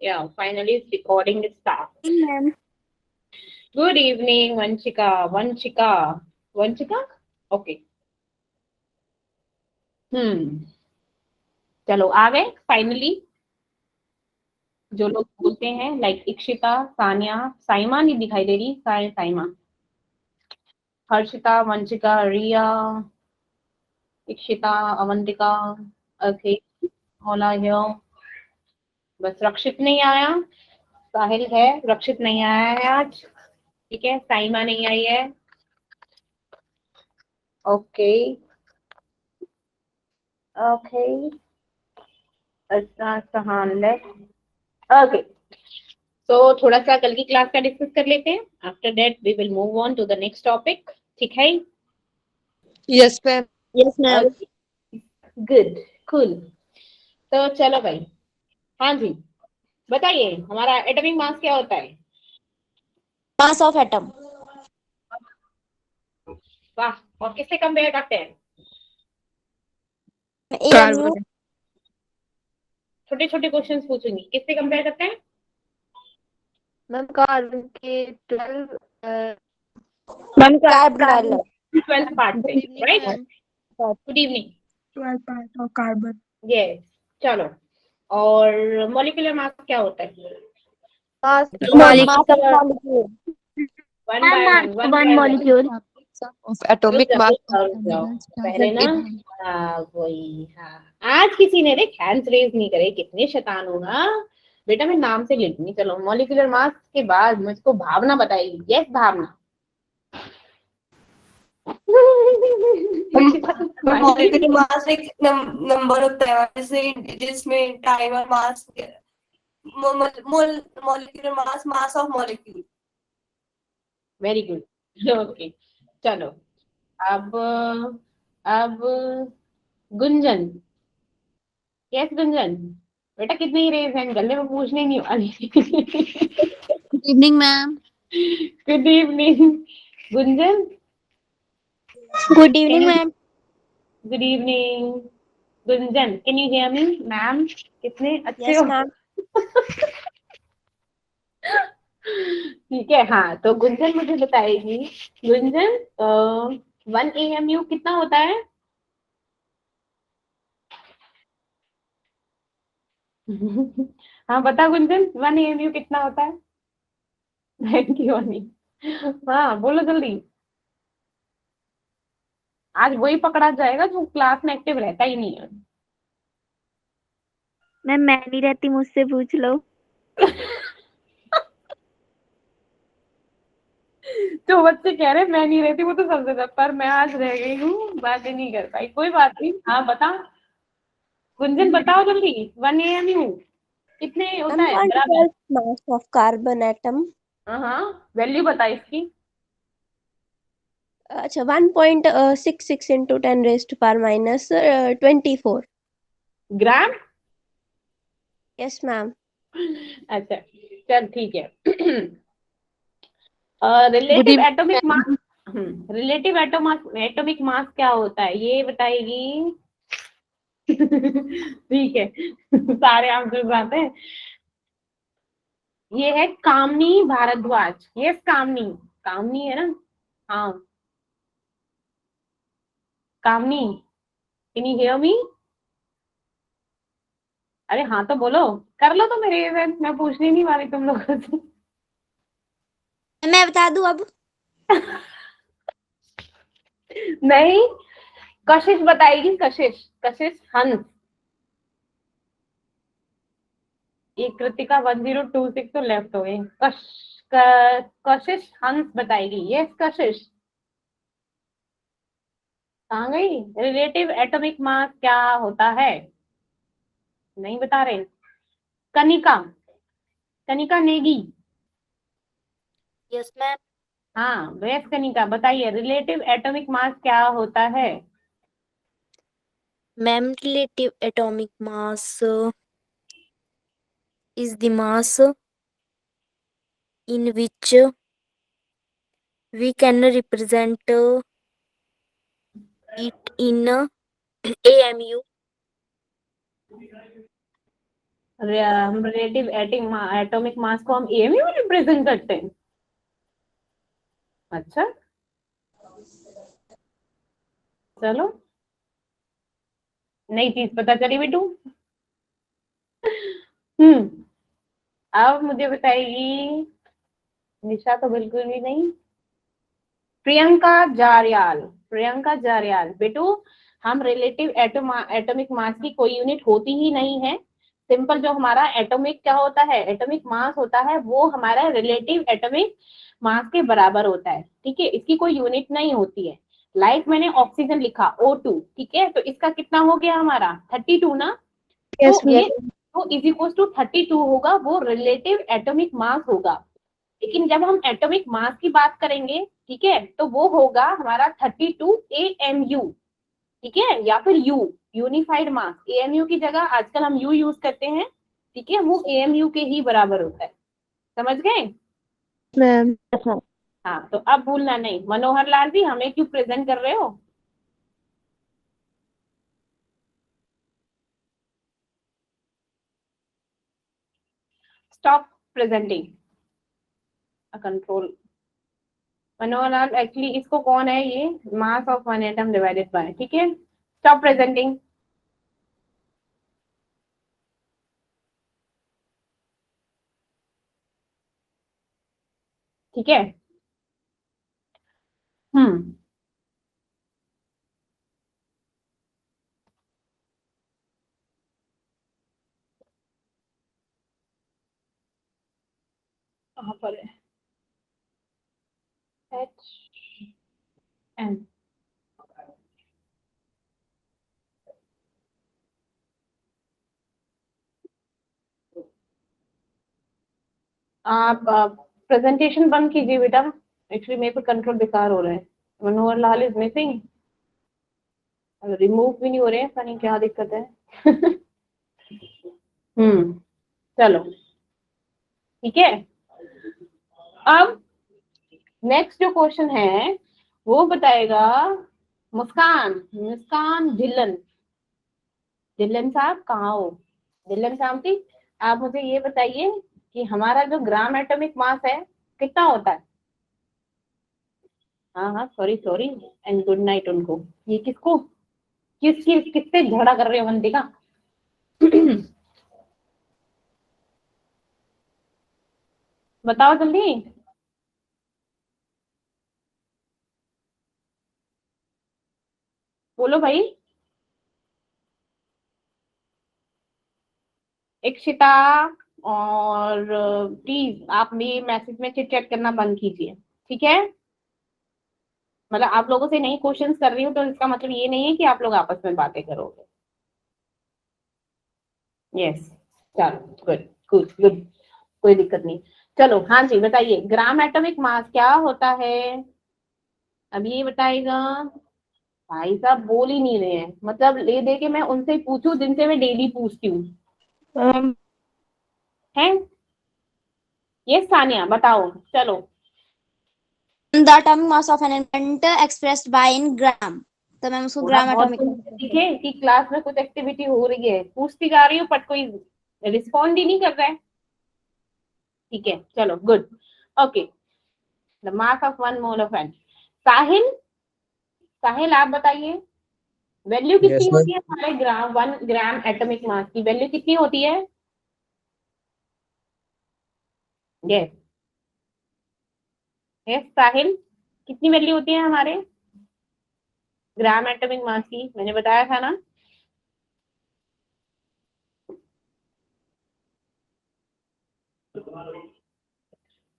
Yeah, finally it's recording is start. Ma'am. Good evening, Vanchika. Vanchika. Vanchika? Okay. Hmm. चलो आ गए finally जो लोग बोलते हैं लाइक इक्षिता, सानिया, साइमा नहीं दिखाई दे रही, साइमा, हर्षिता, वंशिका, रिया, इक्षिता, अवंतिका, ओके, होला हियर, बस रक्षित नहीं आया, साहिल है, रक्षित नहीं आया है आज, ठीक है, साइमा नहीं आई है, ओके, ओके, सहान ओके, तो थोड़ा सा कल की क्लास का डिस्कस कर लेते हैं, after that we will move on to the next topic, ठीक है? Yes, ma'am. Yes, ma'am. Okay, good, cool, तो चलो भाई, हाँ जी, बताइए हमारा एटॉमिक मास क्या होता है? Mass of atom. वाह, और किससे कंपेयर करते हैं? AMU. Carbon. छोटे छोटे क्वेश्चंस पूछूंगी, किससे कंपेयर करते हैं? मैम कार्बन के 12 वन का Carbon. 12th पार्ट से, good evening right? Ma'am. Good evening, 12 part of carbon. Yes, चलो, और मॉलिक्यूलर मास क्या होता है? Mass Mass of molecule. One by one One by one, molecule. of atomic mass of रुक जाओ, elements पहले present ना, in हाँ वही, हाँ आज किसी ने देख हैंड्स रेज नहीं करे, कितने शैतान होगा बेटा, मैं नाम से ले लूंगी, चलो मॉलिक्यूलर मास के बाद मुझको भावना बताएगी, यस भावना। मॉलिक्यूलर मास एक नंबर होता है जैसे जिसमें टाइम और mass molecular mass mass of molecule. Very good, okay, चलो, अब अब गुंजन, यस गुंजन, बेटा कितने ही रेज हैं, गले में पूछने नहीं वाली। Good evening, ma'am. Good evening Gunjan, Good evening, ma'am. Good evening Gunjan, can you hear me ma'am, कितने अच्छे Yes, हो। ma'am. ठीक है, हाँ तो गुंजन मुझे बताएगी, गुंजन 1 AMU कितना होता है? हाँ बता गुंजन, 1 AMU कितना होता है? थैंक यू अनी, हाँ बोलो जल्दी, आज वही पकड़ा जाएगा जो क्लास में एक्टिव रहता ही नहीं है। मैम मैं नहीं रहती, मुझसे पूछ लो। तो बच्चे कह रहे मैं नहीं रहती, वो तो समझ था, पर मैं आज रह गई हूँ, बातें नहीं कर पाई, कोई बात नहीं, हाँ बता गुंजन, बताओ जल्दी, 1 AMU कितने होता मैम है 1/12 बराबर? mass of carbon atom. हाँ, वैल्यू बता इसकी। अच्छा 1.66 into 10 raised to power minus 24. Gram? Yes, ma'am. अच्छा, चल ठीक है। Good relative evening, atomic mass, ma'am. Relative atomic mass क्या होता है ये बताएगी। ठीक है, सारे आंसर आते हैं, ये है कामनी भारद्वाज, यस कामनी, कामनी है ना, हाँ कामनी, कैन यू हियर मी? अरे हाँ तो बोलो, कर लो तो मेरे इवेंट, मैं पूछने नहीं वाली तुम लोगों से। मैं बता दूं अब। नहीं, कशिश बताएगी, कशिश, कशिश हंस, ये कृतिका 1026 तो लेफ्ट हो गई, कशिश हंस बताएगी, यस कशिश, कहाँ गई? रिलेटिव एटॉमिक मास क्या होता है, नहीं बता रहे, कनिका, कनिका नेगी, यस मैम। हाँ वेस कनिका बताइए, रिलेटिव एटॉमिक मास क्या होता है? Ma'am, relative atomic mass is the mass in which we can represent it in AMU. हम रिलेटिव एटॉमिक मास को हम एमयू में रिप्रेजेंट करते हैं। अच्छा, चलो नई चीज पता चली बेटू। अब मुझे बताएगी निशा तो बिल्कुल भी नहीं, प्रियंका जारियाल बेटू, हम रिलेटिव एटॉमिक मास की कोई यूनिट होती ही नहीं है। सिंपल जो हमारा एटॉमिक क्या होता है, एटॉमिक मास होता है, वो हमारा रिलेटिव एटॉमिक मास के बराबर होता है। ठीक है, इसकी कोई यूनिट नहीं होती है। लाइक मैंने ऑक्सीजन लिखा O2, ठीक है, तो इसका कितना हो गया हमारा 32 ना। Yes, तो ये तो इज इक्वल टू 32 होगा, वो रिलेटिव एटॉमिक मास होगा। लेकिन जब हम एटॉमिक मास की बात करेंगे, ठीक है, तो वो होगा हमारा 32 AMU, ठीक है, या फिर U, यूनिफाइड मास। AMU की जगह आजकल हम U यूज करते हैं, ठीक है, वो AMU के ही बराबर होता है। समझ गए? मैम। हाँ, तो अब भूलना नहीं। मनोहर लाल जी, हमें क्यों प्रेजेंट कर रहे हो? Stop presenting control. Manohar Lal, actually इसको कौन है ये, mass of one atom divided by, ठीक है, स्टॉप प्रेजेंटिंग। ठीक है। हम्म, कहाँ पर है? HN, आप प्रेजेंटेशन बंद कीजिए बेटा, एक्चुअली मेरे पे कंट्रोल बेकार हो रहा है। Manohar Lal is missing, remove भी नहीं हो रहे हैं, पता नहीं क्या दिक्कत है। चलो ठीक है। अब नेक्स्ट जो क्वेश्चन है वो बताएगा मुस्कान ढिल्लन साहब, कहाँ हो ढिल्लन साहब जी? आप मुझे ये बताइए कि हमारा जो ग्राम एटॉमिक मास है कितना होता है? हाँ हाँ, सॉरी एंड गुड नाइट उनको। ये किसको किससे झगड़ा कर रहे हो वंदिका? बताओ जल्दी। बोलो भाई। इक्षिता, और प्लीज आप मेरे मैसेज में चिट चैट करना बंद कीजिए, ठीक है? मतलब आप लोगों से नहीं क्वेश्चंस कर रही हूँ तो इसका मतलब ये नहीं है कि आप लोग आपस में बातें करोगे। यस, चलो गुड गुड गुड, कोई दिक्कत नहीं। चलो हाँ जी, बताइए ग्राम एटॉमिक मास क्या होता है? अब ये बताएगा। भाई साहब बोल ही नहीं रहे हैं, मतलब ले दे के मैं उनसे पूछूं जिनसे मैं डेली पूछती हूँ। हैं? ये सानिया बताओ, चलो। The atomic mass of an element expressed by in gram. तो मैम उसको थोड़ा ग्राम बहुत एटॉमिक दिखे कि क्लास में कुछ एक्टिविटी हो रही है, पूछती जा रही हूँ बट कोई रिस्पॉन्ड ही नहीं कर रहा है। ठीक है, चलो good, okay. The mass of one mole of N. Sahil आप बताइए, वैल्यू कितनी Yes, होती है हमारे वन ग्राम एटॉमिक मास की? वैल्यू कितनी होती है? यस यस साहिल, कितनी वैल्यू होती है हमारे ग्राम एटॉमिक मास की? मैंने बताया था ना।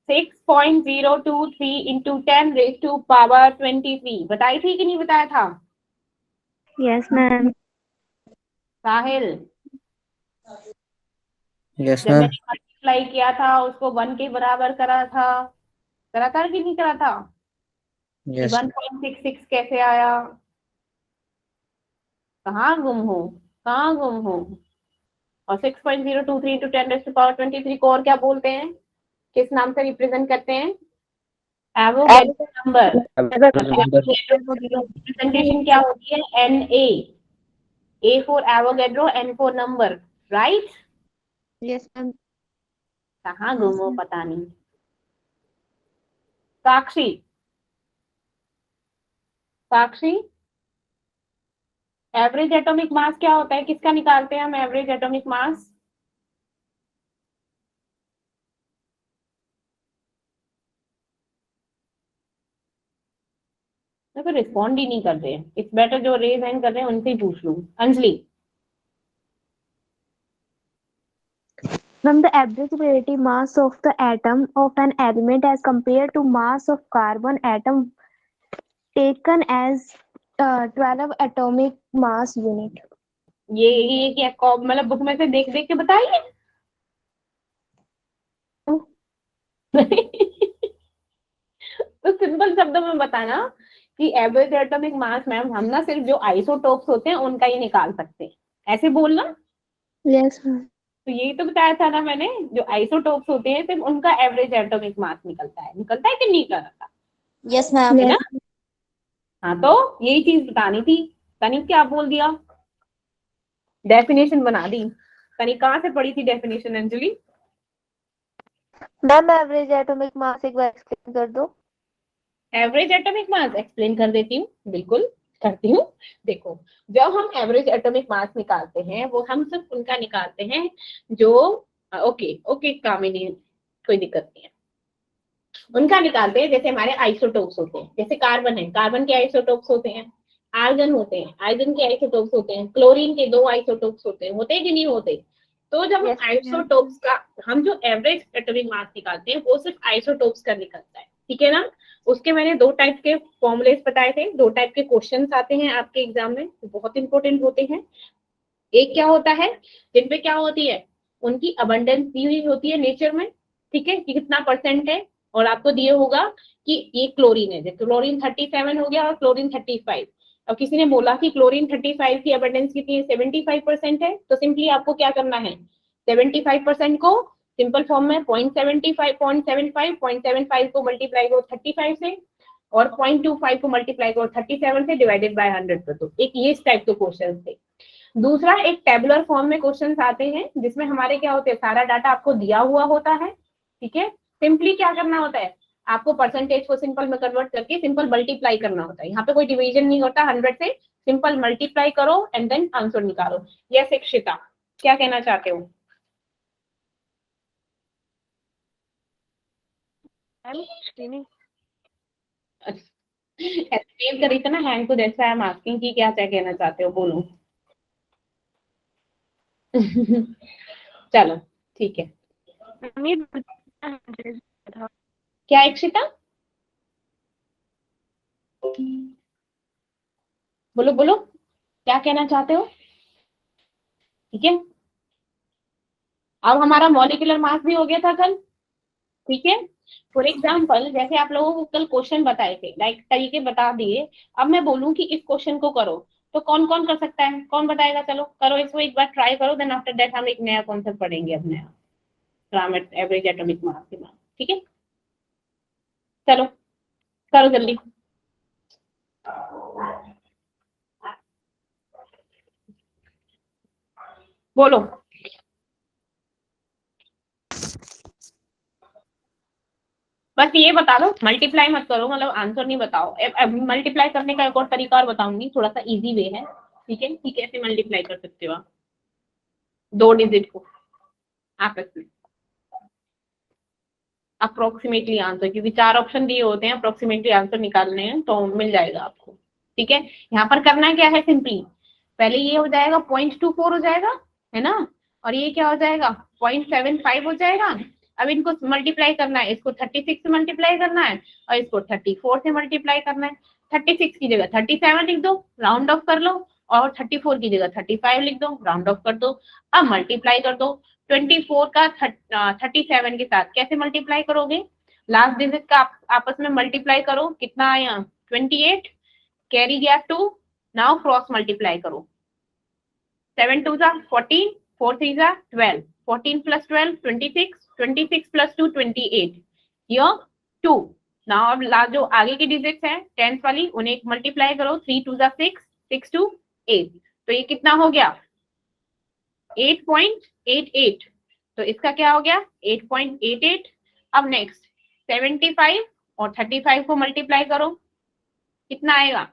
सिक्स 6.023 इंटू 10⁻23 बताई थी कि नहीं बताया था Yes, ma'am. साहिल? yes, जब ma'am. मैंने मल्टीप्लाई किया था उसको 1 के बराबर करा था कि नहीं करा था? Yes, 1.66 कैसे आया? कहाँ गुम हो? और 6.023 इंटू 10⁻23 को और क्या बोलते हैं, किस नाम से रिप्रेजेंट करते हैं? Avogadro number. रिप्रेजेंटेशन क्या होती है? Na, A for Avogadro, N for number, right? Yes, ma'am. कहाँ गुम हो पता नहीं। साक्षी, साक्षी, एवरेज एटॉमिक मास क्या होता है, किसका निकालते हैं हम एवरेज एटॉमिक मास? देखो रिस्पॉन्ड ही नहीं कर रहे हैं, इट्स बेटर जो रेज हैंड कर रहे हैं उनसे ही पूछ लूं। Anjali, From the average relative mass of the atom of an element as compared to mass of carbon atom taken as 12 atomic mass unit. ये क्या मतलब बुक में से देख देख के बताइए। तो सिंपल शब्दों में बताना कि एवरेज एटॉमिक मास मैम हम ना सिर्फ जो आइसोटोप्स होते हैं उनका ही निकाल सकते हैं, ऐसे बोलना। Yes, ma'am. तो यही तो बताया था ना मैंने, जो आइसोटोप्स होते हैं सिर्फ उनका एवरेज एटॉमिक मास निकलता है कि नहीं करता? Yes, ma'am. है ना? हाँ, तो यही चीज बतानी थी। तनी क्या बोल दिया, डेफिनेशन बना दी। तनी कहाँ से पढ़ी थी definition Anjali? Ma'am average atomic mass एक बार एक्सप्लेन कर दो। एवरेज एटॉमिक मास एक्सप्लेन कर देती हूँ, बिल्कुल करती हूँ। देखो, जब हम एवरेज एटॉमिक मास निकालते हैं वो हम सिर्फ उनका निकालते हैं जो ओके कामिनी, कोई दिक्कत नहीं है, उनका निकालते हैं जैसे हमारे आइसोटोप्स होते हैं। जैसे कार्बन है, कार्बन के आइसोटोप्स होते हैं। आर्गन होते हैं, आर्गन के आइसोटोप्स होते हैं। क्लोरीन के 2 आइसोटोप्स होते हैं कि नहीं होते? तो जब Yes, आइसोटोप्स का हम जो एवरेज एटॉमिक मास निकालते हैं वो सिर्फ आइसोटोप्स का निकलता है, ठीक है ना? उसके मैंने 2 टाइप के फॉर्मुलेस बताए थे, 2 टाइप के क्वेश्चंस आते हैं आपके एग्जाम में, बहुत इंपॉर्टेंट होते हैं। एक क्या होता है जिनपे क्या होती है, उनकी अबंडेंस दी हुई होती है नेचर में, ठीक है, कि कितना परसेंट है, और आपको दिए होगा कि ये क्लोरीन है, जैसे क्लोरीन 37 हो गया और क्लोरीन 35। और किसी ने बोला कि क्लोरीन 35 की अबंडेंस कितनी है, 75% है, तो सिंपली आपको क्या करना है, 75% को सिंपल फॉर्म में 0.75 को मल्टीप्लाई करो 35 से, और 0.25 को मल्टीप्लाई करो 37 से, डिवाइडेड बाय 100 कर दो। एक ये टाइप के क्वेश्चन थे। दूसरा, एक टेबुलर फॉर्म में क्वेश्चंस आते हैं जिसमें हमारे क्या होते हैं, सारा डाटा आपको दिया हुआ होता है, ठीक है। सिंपली क्या करना होता है, आपको परसेंटेज को सिंपल में कन्वर्ट करके सिंपल मल्टीप्लाई करना होता है। यहाँ पे कोई डिवीजन नहीं होता 100 से, सिंपल मल्टीप्लाई करो एंड देन आंसर निकालो। यस इक्षिता, क्या कहना चाहते हो? एक्सप्लेन करी थी ना हैंड, तो that's why I am asking कि क्या कहना चाहते हो, बोलो। चलो ठीक है। क्या इक्षिता? बोलो बोलो, क्या कहना चाहते हो? ठीक है, अब हमारा मॉलिक्यूलर मास भी हो गया था कल, ठीक है। फॉर एग्जाम्पल जैसे आप लोगों को कल क्वेश्चन बताए थे, लाइक तरीके बता दिए, अब मैं बोलूं कि इस क्वेश्चन को करो, तो कौन कौन कर सकता है, कौन बताएगा? चलो करो इसको एक बार, ट्राई करो, देन आफ्टर दैट हम एक नया कॉन्सेप्ट पढ़ेंगे, अब नया एवरेज एटॉमिक मास के बाद, ठीक है। चलो करो जल्दी। बोलो, बस ये बता दो, मल्टीप्लाई मत करो, मतलब आंसर नहीं बताओ। मल्टीप्लाई करने का एक और तरीका और बताऊंगी, थोड़ा सा इजी वे है, ठीक है। ठीक है, ऐसे मल्टीप्लाई कर सकते हो आप 2 डिजिट को आपस में, अप्रोक्सीमेटली आंसर, क्योंकि 4 ऑप्शन दिए होते हैं, अप्रोक्सीमेटली आंसर निकालने हैं तो मिल जाएगा आपको, ठीक है। यहाँ पर करना क्या है, सिंपली पहले ये हो जाएगा 0.24 हो जाएगा, है ना, और ये क्या हो जाएगा 0.75 हो जाएगा। अब इनको मल्टीप्लाई करना है, इसको 36 से मल्टीप्लाई करना है और इसको 34 से मल्टीप्लाई करना है। 36 की जगह 37 लिख दो, राउंड ऑफ कर लो, और 34 की जगह 35 लिख दो, राउंड ऑफ कर दो। अब मल्टीप्लाई कर दो 24 का 37 के साथ, कैसे मल्टीप्लाई करोगे, लास्ट डिजिट का आपस में मल्टीप्लाई करो, कितना आया 28, कैरी गया 2, नाउ क्रॉस मल्टीप्लाई करो, 7 2 जा 14, 4 3 जा 12, 14 plus 12 26, 26 plus 2 28, here 2। नाउ अब जो आगे की डिजिट्स हैं 10th वाली, उन्हें मल्टीप्लाई करो, 3 2 जा 6, 6 2 8, तो ये कितना हो गया 8.88। तो इसका क्या हो गया 8.88। अब नेक्स्ट 75 और 35 को मल्टीप्लाई करो, कितना आएगा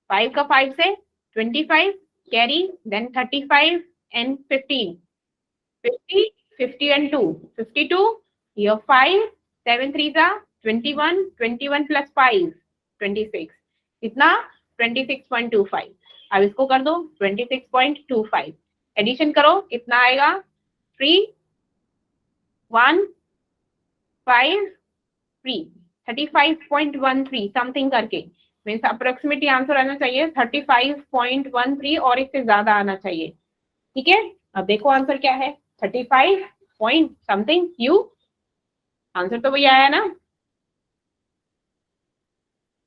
5 का 5 से 25 कैरी, देन 35 एंड 15, 50 एंड 2 52, ये 5 7 3 जा 21, 21 प्लस 5 26, कितना 26.25। अब इसको कर दो 26.25, एडिशन करो कितना आएगा 3 1 5 3 35.13 समथिंग करके, मीन्स अप्रोक्सीमेटली आंसर आना चाहिए 35.13 और इससे ज्यादा आना चाहिए। ठीक है, अब देखो आंसर क्या है 35 पॉइंट समथिंग यू, आंसर तो वही आया ना,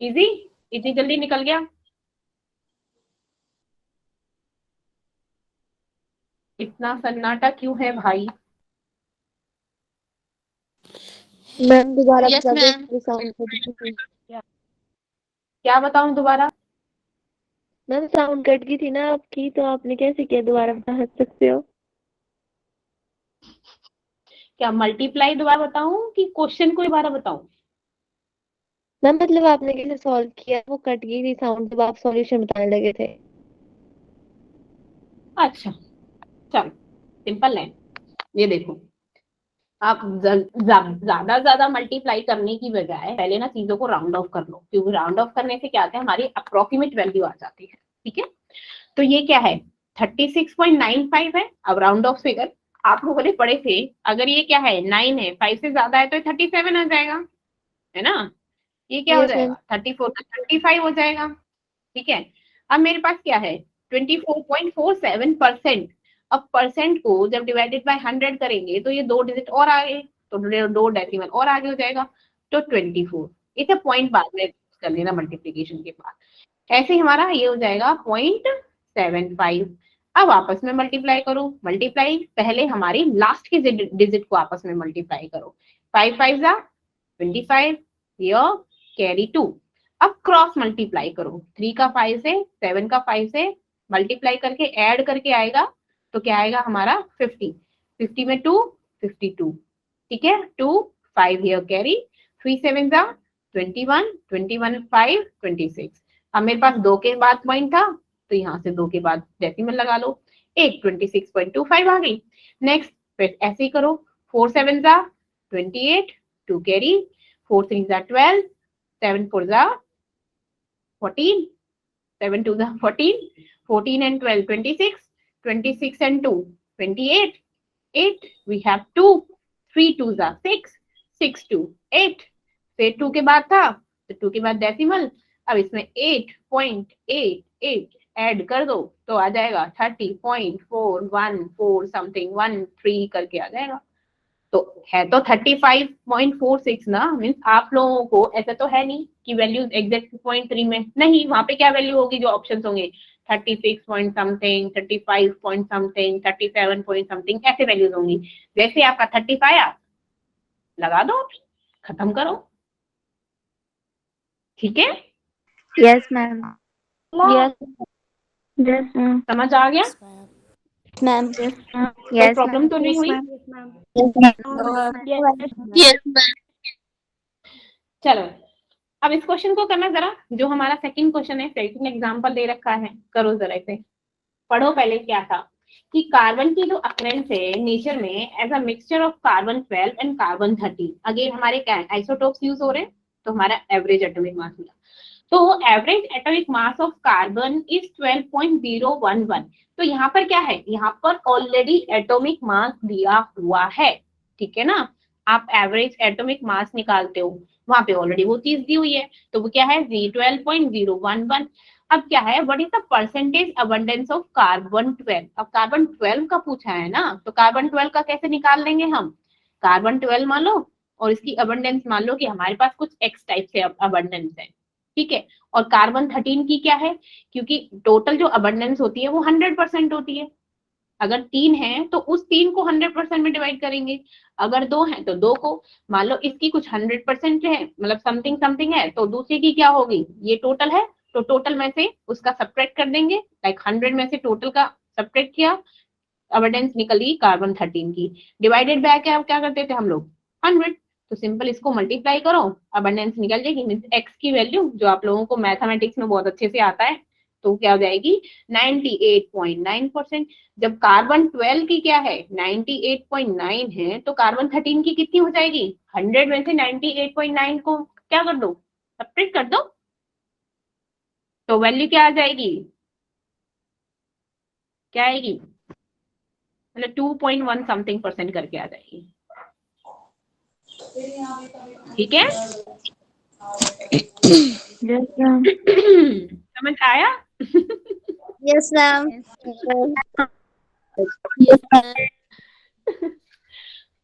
इजी, इतनी जल्दी निकल गया। इतना सन्नाटा क्यों है भाई? मैम दोबारा Yes, बता दो, ma'am. मेरी साउंड कट गई थी। क्या बताऊं दोबारा? मैम साउंड कट गई थी ना आपकी, तो आपने कैसे किया, दोबारा बता सकते हो? क्या मल्टीप्लाई दोबारा बताऊं कि क्वेश्चन को दोबारा बताऊं? मैम मतलब आपने कैसे सॉल्व किया, वो कट गई थी साउंड जब आप सॉल्यूशन बताने लगे थे। अच्छा चलो सिंपल है, ये देखो आप ज्यादा ज्यादा मल्टीप्लाई करने की बजाय पहले ना चीजों को राउंड ऑफ कर लो, क्योंकि राउंड ऑफ करने से क्या होता है हमारी अप्रोक्सीमेट वैल्यू आ जाती है। ठीक है, तो ये क्या है 36.95 है। अब राउंड ऑफ फिगर आप लोगों ने पढ़े थे, अगर ये क्या है 9 है 5 से ज्यादा है तो 37 आ जाएगा, है ना, ये क्या हो यस मैम। जाएगा 34 का 35 हो जाएगा। ठीक है, अब मेरे पास क्या है 24.47%। अब परसेंट को जब डिवाइडेड बाय 100 करेंगे तो ये 2 डिजिट और आगे, तो 2 डेसिमल और आगे हो जाएगा, तो 24। इसे पॉइंट बाद में कर लेना मल्टीप्लीकेशन के बाद, ऐसे ही हमारा ये हो जाएगा 0.75। अब आपस में मल्टीप्लाई करो, मल्टीप्लाई पहले हमारी लास्ट के डिजिट को आपस में मल्टीप्लाई करो, 5 5 जा 25, ये कैरी 2। अब क्रॉस मल्टीप्लाई करो, 3 का 5 से 7 का 5 से मल्टीप्लाई करके ऐड करके आएगा, तो क्या आएगा हमारा 50, 50 में 2 52। ठीक है, 2 5 हियर कैरी, 3 7 जा 21, 21 5 26। अब मेरे पास 2 के बाद पॉइंट था, तो यहाँ से 2 के बाद डेसिमल लगा लो, एक 26.25 आ गई। नेक्स्ट फिर ऐसे ही करो, 4 7 जा 28, 2 कैरी, 4 3 जा 12, 7 4 जा 14, 7 2 जा 14, 14 and 12 26, 26 and 2 28, 8 we have 2, 3 2 जा 6, 6 2 8, फिर 2 के बाद था तो 2 के बाद डेसिमल, अब इसमें 8.88 ऐड कर दो तो आ जाएगा 30.414 समथिंग 13 करके आ जाएगा। तो है तो 35.46 ना, मीन्स आप लोगों को ऐसा तो है नहीं कि वैल्यू एग्जैक्ट 0.3 में नहीं, वहां पे क्या वैल्यू होगी जो ऑप्शंस होंगे 36 point something 35 point something 37 point something, ऐसे वैल्यूज होंगी। जैसे आपका 35 आया लगा दो, खत्म करो। ठीक है, yes ma'am. Yes yes ma'am. समझ आ गया? Ma'am. कोई प्रॉब्लम तो नहीं हुई? Yes, ma'am. चलो अब इस क्वेश्चन को करना जरा, जो हमारा सेकंड क्वेश्चन है, सेकंड एग्जांपल दे रखा है, करो जरा इसे, पढ़ो पहले क्या था कि कार्बन की जो अकरेंस है नेचर में as a mixture of carbon 12 and carbon 13। Again हमारे क्या आइसोटोप्स यूज हो रहे हैं, तो हमारा एवरेज एटॉमिक मास मिला, तो average atomic mass of carbon is 12.011। तो यहाँ पर क्या है, यहाँ पर ऑलरेडी एटॉमिक मास दिया हुआ है। ठीक है ना, आप एवरेज एटॉमिक मास निकालते हो, वहां पे ऑलरेडी वो चीज दी हुई है, तो वो क्या है 12.011। अब क्या है what is the percentage abundance of carbon 12। अब कार्बन 12 का पूछा है ना, तो कार्बन 12 का कैसे निकाल लेंगे हम, कार्बन 12 मान लो और इसकी अबंडेंस मान लो कि हमारे पास कुछ एक्स टाइप से अबंडेंस है। ठीक है, और कार्बन 13 की क्या है, क्योंकि टोटल जो अबंडेंस होती है वो 100% होती है, अगर 3 है तो उस 3 को 100% में डिवाइड करेंगे, अगर 2 है तो 2 को, मान लो इसकी कुछ 100% है, मतलब समथिंग समथिंग है, तो दूसरे की क्या होगी, ये टोटल है तो टोटल में से उसका सब्ट्रैक्ट कर देंगे, लाइक 100 में से टोटल का सब्ट्रैक्ट किया, अबंडेंस निकली कार्बन 13 की, डिवाइडेड बाय क्या करते थे हम लोग 100, तो सिंपल इसको मल्टीप्लाई करो, अबंडेंस निकल जाएगी, मींस एक्स की वैल्यू जो आप लोगों को मैथमेटिक्स में बहुत अच्छे से आता है, तो क्या हो जाएगी 98.9%। जब कार्बन 12 की क्या है 98.9 है, तो कार्बन 13 की कितनी हो जाएगी 100 में से 98.9 को क्या कर दो सब्ट्रैक्ट कर दो, तो वैल्यू क्या आ जाएगी, क्या आएगी, मतलब 2.1 समथिंग % करके आ जाएगी। ठीक है समझ आया? Yes, ma'am.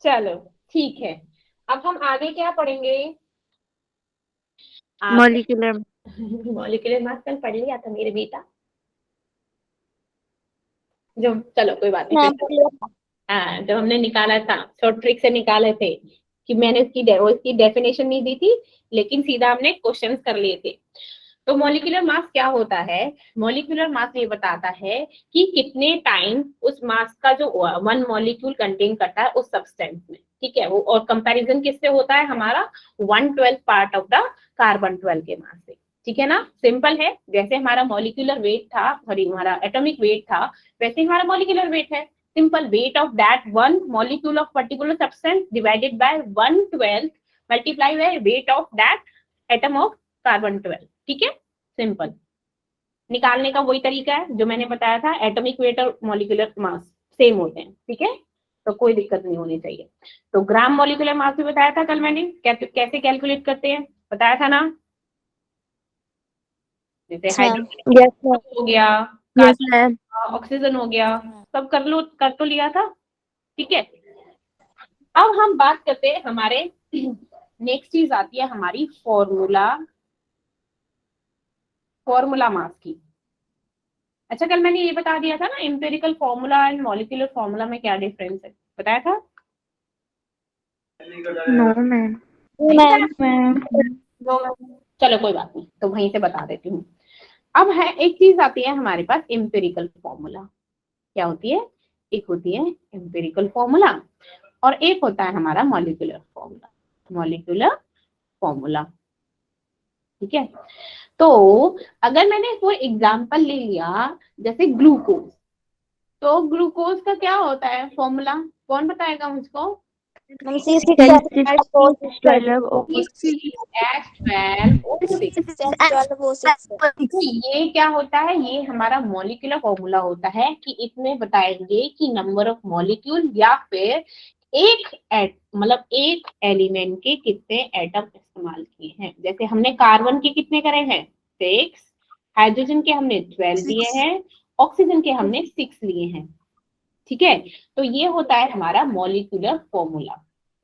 चलो ठीक है, अब हम आगे क्या पढ़ेंगे, मॉलिक्यूलर मॉलिक्यूलर मास कल पढ़ लिया था मेरे बेटा, जो चलो कोई बात नहीं, फिर हाँ जब हमने निकाला था शॉर्ट ट्रिक से निकाले थे कि मैंने उसकी डेफिनेशन नहीं दी थी, लेकिन सीधा हमने क्वेश्चंस कर लिए थे। तो मॉलिक्यूलर मास क्या होता है, मॉलिक्यूलर मास ये बताता है कि कितने टाइम उस मास का जो वन मॉलिक्यूल कंटेन करता है उस सब्सटेंस में, ठीक है वो, और कंपैरिजन किससे होता है हमारा 1/12 पार्ट ऑफ द कार्बन 12 के मास से, ठीक है ना, सिंपल है, जैसे हमारा मॉलिक्यूलर वेट था, सॉरी हमारा एटॉमिक वेट था, वैसे हमारा मॉलिक्यूलर वेट है, simple weight of that one molecule of particular substance divided by 1/12 multiply by weight of that atom of carbon 12, ठीक है, सिंपल निकालने का वही तरीका है जो मैंने बताया था, एटॉमिक वेट और मॉलिक्यूलर मास सेम होते हैं, ठीक है, तो कोई दिक्कत नहीं होनी चाहिए। तो ग्राम मॉलिक्यूलर मास भी बताया था कल मैंने, कैसे कैलकुलेट करते हैं बताया था ना, जैसे हाइड्रोजन हो गया, ऑक्सीजन हो गया, सब कर तो लिया था, ठीक है। अब हम बात करते हैं हमारे नेक्स्ट चीज आती है हमारी फॉर्मूला मास की। अच्छा कल मैंने ये बता दिया था ना empirical formula and molecular formula में क्या डिफरेंस है, बताया था? No ma'am. चलो कोई बात नहीं, तो वहीं से बता देती हूँ। अब है एक चीज आती है हमारे पास एम्पिरिकल फॉर्मूला, क्या होती है, एक होती है एम्पिरिकल फॉर्मूला और एक होता है हमारा मॉलिक्यूलर फॉर्मूला, ठीक है। तो अगर मैंने कोई एग्जांपल ले लिया जैसे ग्लूकोज, तो ग्लूकोज का क्या होता है फॉर्मूला, कौन बताएगा मुझको? तो ये क्या होता है, ये हमारा मॉलिक्यूलर फॉर्मूला होता है कि इसमें बताएंगे कि नंबर ऑफ मॉलिक्यूल या फिर मतलब एक एलिमेंट के कितने एटम इस्तेमाल किए हैं। जैसे हमने कार्बन के कितने करे हैं 6, हाइड्रोजन के हमने 12 लिए हैं, ऑक्सीजन के हमने 6 लिए हैं, ठीक है। तो ये होता है हमारा मॉलिक्यूलर फॉर्मूला,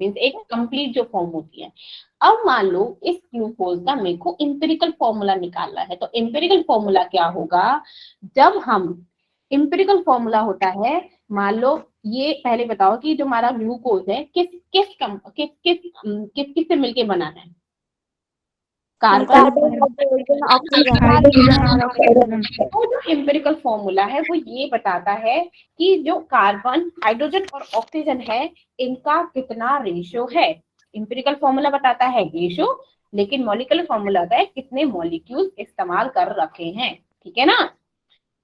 मींस एक कंप्लीट जो फॉर्म होती है। अब मान लो इस ग्लूकोज का मेरे को एम्पिरिकल फॉर्मूला निकालना है, तो एम्पिरिकल फॉर्मूला क्या होगा, जब हम एम्पिरिकल फॉर्मूला होता है, मान लो ये पहले बताओ कि जो हमारा ग्लूकोज है किस से मिलके बना है, कार्बन। तो जो एम्पिरिकल फॉर्मूला है वो ये बताता है कि जो कार्बन, हाइड्रोजन और ऑक्सीजन है इनका कितना रेशियो है। एम्पिरिकल फॉर्मूला बताता है रेशियो, लेकिन मॉलिक्यूलर फॉर्मूला होता है कितने मॉलिक्यूल इस्तेमाल कर रखे हैं, ठीक है ना।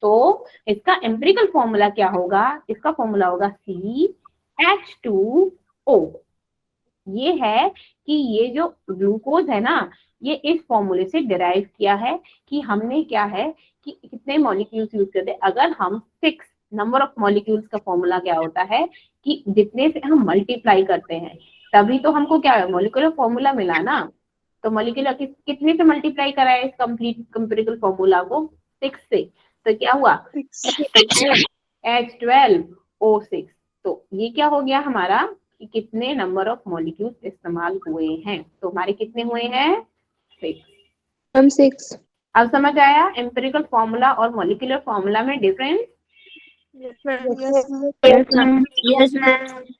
तो इसका एम्पिरिकल फॉर्मूला क्या होगा, इसका फॉर्मूला होगा CH2O। ये है कि ये जो ग्लूकोज है ना, ये इस फॉर्मूले से डिराइव किया है कि हमने क्या है कि कितने मॉलिक्यूल्स यूज करते हैं। अगर हम 6 नंबर ऑफ मॉलिक्यूल्स का फॉर्मूला क्या होता है कि जितने से हम मल्टीप्लाई करते हैं तभी तो हमको क्या है मॉलिक्यूलर फॉर्मूला मिला ना। तो मॉलिक्यूलर कितने से मल्टीप्लाई करा है इस कंप्लीट एम्पिरिकल फॉर्मूला को 6 से, तो क्या हुआ H12O6। तो ये क्या हो गया हमारा कि कितने नंबर ऑफ मॉलिक्यूल्स इस्तेमाल हुए हैं, तो हमारे कितने हुए हैं 6। अब समझ आया एम्पिरिकल फॉर्मूला और मॉलिक्यूलर फॉर्मूला में डिफरेंस?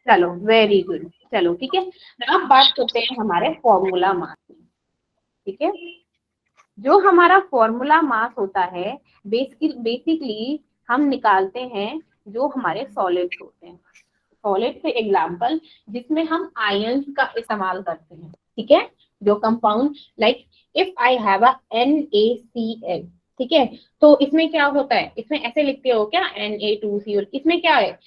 चलो वेरी गुड, चलो ठीक है। अब बात करते हैं हमारे फॉर्मूला मास में, ठीक है। जो हमारा फॉर्मूला मास होता है बेसिकली हम निकालते हैं जो हमारे सॉलिड्स होते हैं। सॉलिड से एग्जाम्पल जिसमें हम आयंस का इस्तेमाल करते हैं, ठीक है, जो compound like if I have a NaCl, ठीक है, तो इसमें क्या होता है, इसमें ऐसे लिखते हो क्या Na2Cl, इसमें क्या है,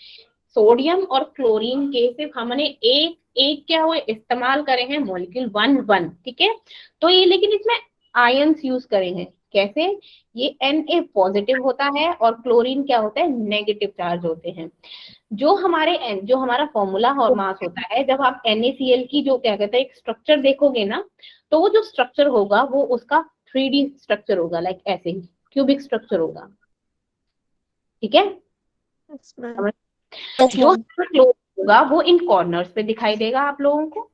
सोडियम और क्लोरीन के सिर्फ हमने एक एक क्या हुए इस्तेमाल करे हैं मॉलिक्यूल 1 1, ठीक है, तो ये लेकिन इसमें आयंस यूज करे हैं, कैसे, ये Na पॉजिटिव होता है और क्लोरीन क्या होता है, नेगेटिव चार्ज होते हैं। जो हमारा फॉर्मूला और मास होता है, जब आप NaCl की जो क्या कहते हैं एक स्ट्रक्चर देखोगे ना, तो वो जो स्ट्रक्चर होगा वो उसका 3D स्ट्रक्चर होगा, लाइक ऐसे ही क्यूबिक स्ट्रक्चर होगा, ठीक है। Yes, जो ma'am. क्लोज होगा वो इन कॉर्नर्स पे दिखाई देगा आप लोगों को,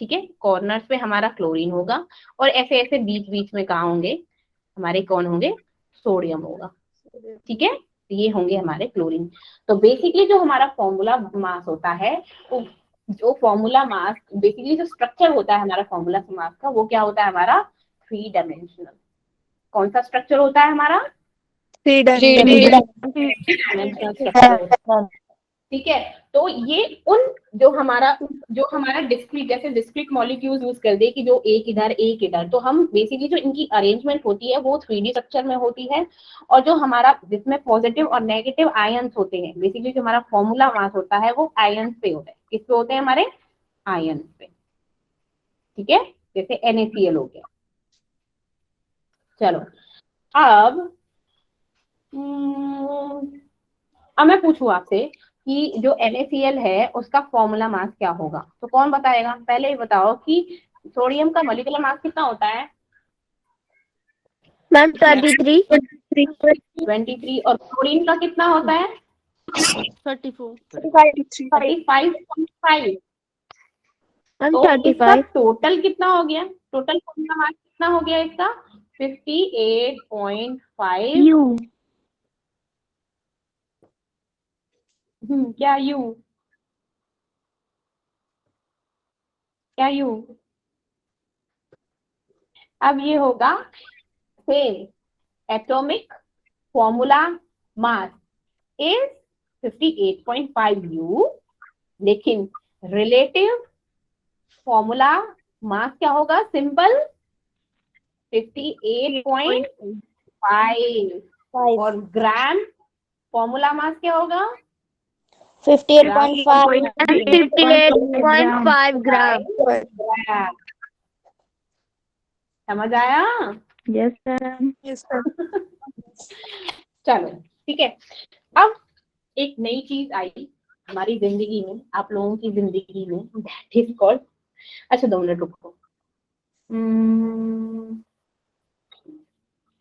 ठीक है, कॉर्नर्स पे हमारा क्लोरीन होगा और ऐसे ऐसे बीच बीच में कहाँ होंगे हमारे, कौन होंगे, सोडियम होगा, ठीक है, ये होंगे हमारे क्लोरीन। तो बेसिकली जो हमारा फॉर्मूला मास होता है, वो जो फॉर्मूला मास बेसिकली जो स्ट्रक्चर होता है हमारा फॉर्मूला मास का, वो क्या होता है हमारा 3 डायमेंशनल। कौन सा स्ट्रक्चर होता है हमारा, 3 डायमेंशनल स्ट्रक्चर, ठीक है। तो ये उन जो हमारा डिस्क्रीट, जैसे डिस्क्रीट मॉलिक्यूल्स यूज कर दे कि जो एक इधर, तो हम बेसिकली जो इनकी अरेंजमेंट होती है वो 3D स्ट्रक्चर में होती है, और जो हमारा जिसमें पॉजिटिव और नेगेटिव आयंस होते हैं, बेसिकली जो हमारा फॉर्मूला मास होता है वो आयंस पे होता है, किस पे होते हैं, हमारे आयंस पे, ठीक है, जैसे NaCl हो गया। चलो अब मैं पूछूं आपसे कि जो NaCl है उसका फॉर्मूला मास क्या होगा, तो कौन बताएगा, पहले ही बताओ कि सोडियम का मॉलिक्यूलर मास कितना होता है, मैम 23 और क्लोरीन का कितना होता है, 35.5। मैम तो इसका 35 टोटल कितना हो गया, टोटल फॉर्मूला मास कितना हो गया इसका 58.5 U. क्या यू, क्या यू, अब ये होगा same atomic formula mass is 58.5 U, लेकिन रिलेटिव फॉर्मूला मास क्या होगा, सिंपल 58.5, और ग्राम फॉर्मूला मास क्या होगा 58.5. 58.5 ग्राम। ग्राम। समझ आया, यस मैम। चलो ठीक है। अब एक नई चीज आई हमारी जिंदगी में, आप लोगों की जिंदगी में, दैट इज कॉल्ड, अच्छा 2 मिनट रुको,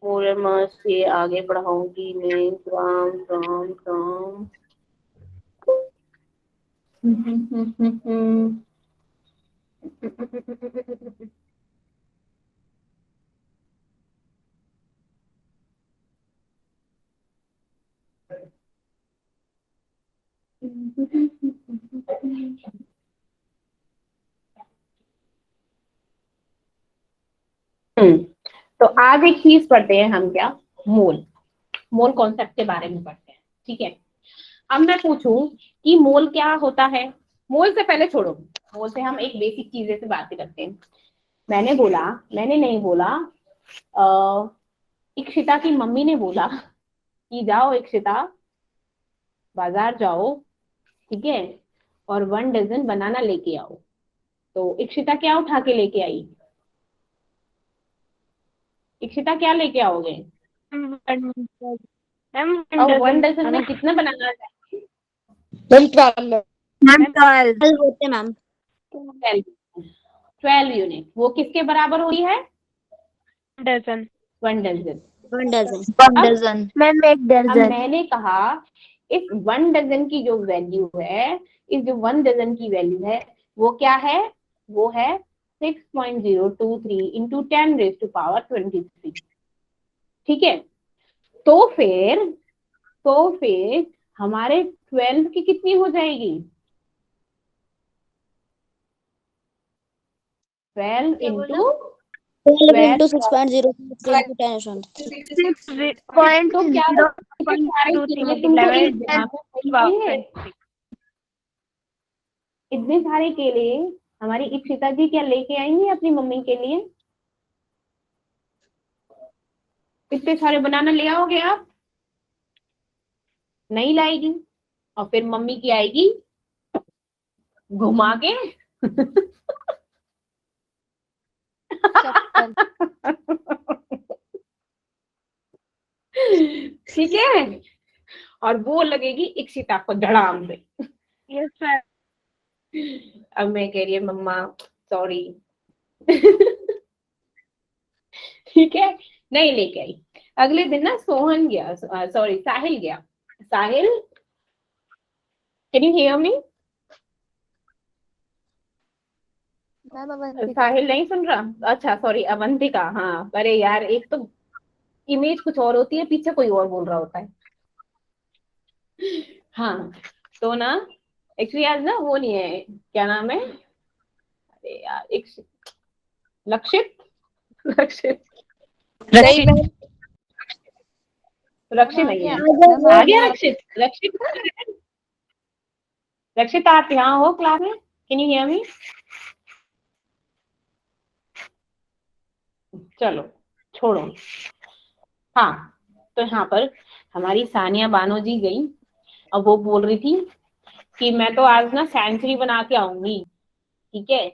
पूरे मास से आगे बढ़ाऊंगी मैं, ग्राम ग्राम ग्राम, तो आज एक चीज पढ़ते हैं हम, क्या, मोल, मोल कॉन्सेप्ट के बारे में पढ़ते हैं, ठीक है। अब मैं पूछूं कि मोल क्या होता है, मोल से पहले छोड़ो, मोल से हम एक बेसिक चीजें से बातें करते हैं। मैंने नहीं बोला, इक्षिता की मम्मी ने बोला कि जाओ इक्षिता बाजार जाओ, ठीक है, और 1 डजन बनाना लेके आओ। तो इक्षिता क्या उठा के लेके आई, इक्षिता क्या लेके आओगे, और 1 डजन में कितना बनाना चाहिए, 12 होते मैम. 12 यूनिट, वो किसके बराबर हुई है, डजन 1 डजन। 1 dozen. मैम 1 अब दर्जन। मैंने कहा इस 1 डजन की जो वैल्यू है, इस जो 1 डजन की वैल्यू है वो क्या है, वो है 6.023 इंटू 10⁻23, ठीक है। तो फिर हमारे 12 की कितनी हो जाएगी, 12 इंटू 12 into 6.0 into 10 is 1. तो क्या इतने सारे केले हमारी इप्सिता जी क्या लेके आएंगी अपनी मम्मी के लिए? इतने सारे बनाना ले आओगे आप? नहीं लाएगी, और फिर मम्मी की आएगी घुमा के ठीक है, और वो लगेगी इप्सिता को धड़ाम से। Yes sir. अब मैं कह रही है मम्मा सॉरी ठीक है, नहीं लेके आई। अगले दिन ना सोहन गया, सॉरी साहिल गया। साहिल, कैन यू हियर मी? साहिल नहीं सुन रहा? अच्छा सॉरी, अवंतिका। हाँ, अरे यार, एक तो इमेज कुछ और होती है, पीछे कोई और बोल रहा होता है। हाँ, तो ना एक्चुअली आज ना वो नहीं है, क्या नाम है, अरे यार, एक लक्षित रक्षित नहीं है। आ गया रक्षित। रक्षित आप यहाँ हो क्लास में? Can you hear me? चलो छोड़ो। हाँ, तो यहाँ पर हमारी सानिया बानो जी गई, अब वो बोल रही थी कि मैं तो आज ना सेंचुरी बना के आऊंगी। ठीक है,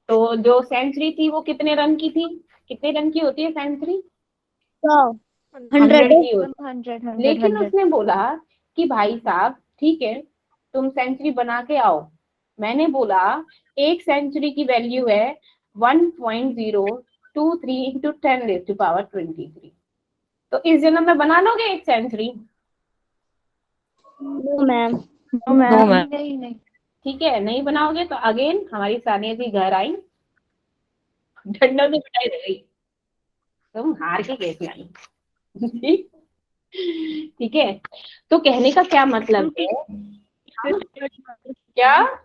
तो जो सेंचुरी थी वो कितने रन की थी? कितने रन की होती है सेंचुरी? 100 की होती है। लेकिन उसने बोला कि भाई साहब ठीक है, तुम सेंचुरी बना के आओ। मैंने बोला एक सेंचुरी की वैल्यू है 1.023 इंटू 10⁻23। तो इस जन्म में बना लोगे एक सेंचुरी? No, ma'am. नहीं। ठीक है, नहीं बनाओगे तो अगेन हमारी सानिया जी घर आई, डंडों से पिटाई दे गई, तुम हार के कैसे आई? ठीक है, तो कहने का क्या मतलब है? क्या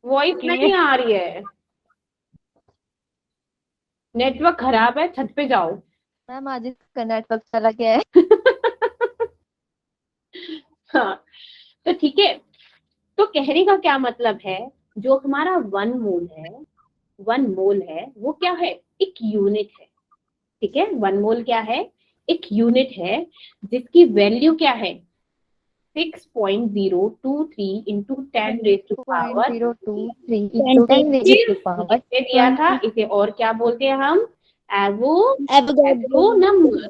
वॉइस नहीं आ रही है, नेटवर्क खराब है, छत पे जाओ। मैम आज इसका नेटवर्क चला गया है। हाँ, तो ठीक है, तो कहने का क्या मतलब है, जो हमारा 1 मोल है वो क्या है? एक यूनिट है। ठीक है, 1 मोल क्या है? एक यूनिट है, जिसकी वैल्यू क्या है? 6.023 इंटू 10⁻⁴ दिया था। इसे और क्या बोलते हैं हम? Avogadro number.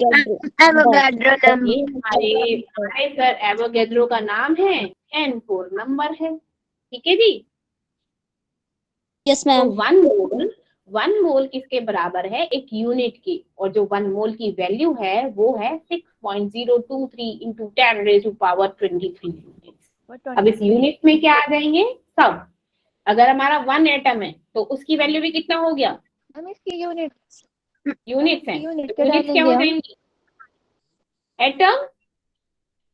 ये हमारे सर एवोगैड्रो का नाम है, N4 नंबर है। ठीक है जी। Yes, तो ma'am. 1 मोल किसके बराबर है? एक यूनिट की, और जो 1 मोल की वैल्यू है वो है 6.023 इंटू 10⁻23 यूनिट। अब इस यूनिट में क्या आ जाएंगे सब? अगर हमारा 1 एटम है तो उसकी वैल्यू भी कितना हो गया? हम इसकी यूनिट है। यूनिट यूनिट क्या हो जाएंगी? एटम।